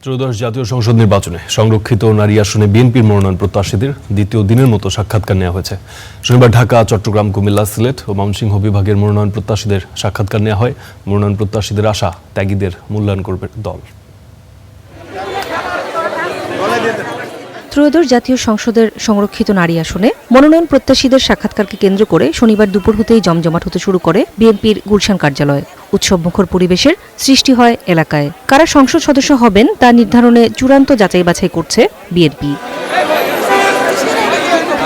ত্রয়োদশ জাতীয় সংসদ নির্বাচনে সংরক্ষিত নারী আসনে বিএনপির মনোনয়ন প্রত্যাশীদের দ্বিতীয় দিনের মতো সাক্ষাৎকার নেওয়া হয়েছে। শনিবার ঢাকা, চট্টগ্রাম, কুমিল্লা, সিলেট ও ময়মনসিংহ বিভাগের মনোনয়ন প্রত্যাশীদের সাক্ষাৎকার নেওয়া হয়। মনোনয়ন প্রত্যাশীদের আশা, ত্যাগীদের মূল্যায়ন করবে দল। ত্রয়োদশ জাতীয় সংসদের সংরক্ষিত নারী আসনে মনোনয়ন প্রত্যাশীদের সাক্ষাৎকারকে কেন্দ্র করে শনিবার দুপুর হতেই জমজমাট হতে শুরু করে বিএনপির গুলশান কার্যালয়। উৎসবমুখর পরিবেশের সৃষ্টি হয় এলাকায়। কারা সংসদ সদস্য হবেন তা নির্ধারণে চূড়ান্ত যাচাই বাছাই করছে বিএনপি।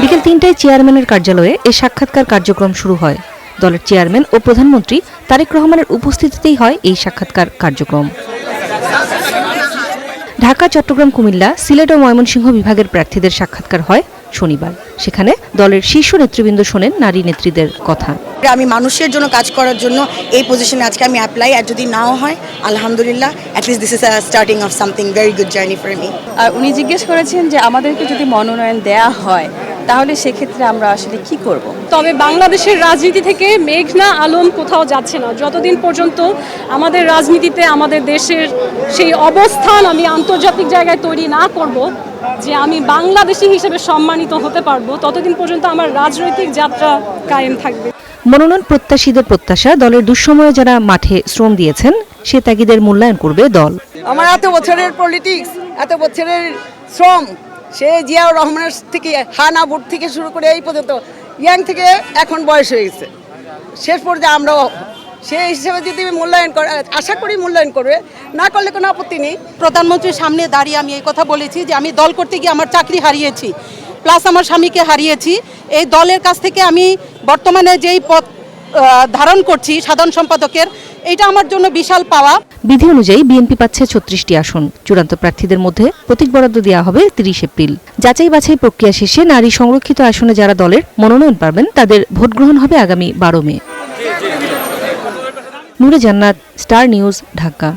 বিকেল ৩টায় চেয়ারম্যানের কার্যালয়ে এ সাক্ষাৎকার কার্যক্রম শুরু হয়। দলের চেয়ারম্যান ও প্রধানমন্ত্রী তারেক রহমানের উপস্থিতিতেই হয় এই সাক্ষাৎকার কার্যক্রম। ঢাকা, চট্টগ্রাম, কুমিল্লা, সিলেট ও ময়মনসিংহ বিভাগের প্রার্থীদের সাক্ষাৎকার হয় শনিবার। সেখানে দলের শীর্ষ নেতৃবৃন্দ শোনেন নারী নেত্রীদের কথা। আমি মানুষের জন্য কাজ করার জন্য এই পজিশনে আজকে আমি অ্যাপ্লাই, আর যদি নাও হয় আলহামদুলিল্লাহ, at least this is a starting of something very good journey for me. আর উনি জিজ্ঞেস করেছেন যে আমাদেরকে যদি মনোনয়ন দেয়া হয় তাহলে সেক্ষেত্রে আমরা আসলে কি করব। তবে বাংলাদেশের রাজনীতি থেকে মেঘনা আলম কোথাও যাচ্ছে না। যতদিন পর্যন্ত আমাদের রাজনীতিতে আমাদের দেশের সেই অবস্থান আমি আন্তর্জাতিক জায়গায় তৈরি না করব যে আমি বাংলাদেশি হিসেবে সম্মানিত হতে পারবো, ততদিন পর্যন্ত আমার রাজনৈতিক যাত্রা কায়েম থাকবে। মনোনয়ন প্রত্যাশীদের প্রত্যাশা, দলের দুঃসময়ে যারা মাঠে শ্রম দিয়েছেন সে ত্যাগীদের মূল্যায়ন করবে দল। আমার এত বছরের পলিটিক্স, এত বছরের শ্রম, সে জিয়াউর রহমানের থেকে হানা ভোট থেকে শুরু করে এই পর্যন্ত ইয়াং থেকে এখন বয়স হয়ে গেছে, শেষ পর্যায়ে আমরাও সেই হিসেবে যদি মূল্যায়ন করে, আশা করি মূল্যায়ন করবে, না করলে কোনো আপত্তি নেই। প্রধানমন্ত্রীর সামনে দাঁড়িয়ে আমি এই কথা বলেছি যে আমি দল করতে গিয়ে আমার চাকরি হারিয়েছি, প্লাস আমার স্বামীকে হারিয়েছি। এই দলের কাছ থেকে আমি বর্তমানে যেই পদ ধারণ করছি সাধারণ সম্পাদকের, এটা আমার জন্য বিশাল পাওয়া। বিধি অনুযায়ী বিএনপি পাচ্ছে ৩৬টি আসন। চূড়ান্ত প্রার্থীদের মধ্যে প্রতীক বরাদ্দ দেওয়া হবে ৩০ এপ্রিল। যাচাই বাছাই প্রক্রিয়া শেষে নারী সংরক্ষিত আসনে যারা দলের মনোনয়ন পাবেন তাদের ভোট গ্রহণ হবে আগামী ১২ মে। নূরে জান্নাত, স্টার নিউজ, ঢাকা।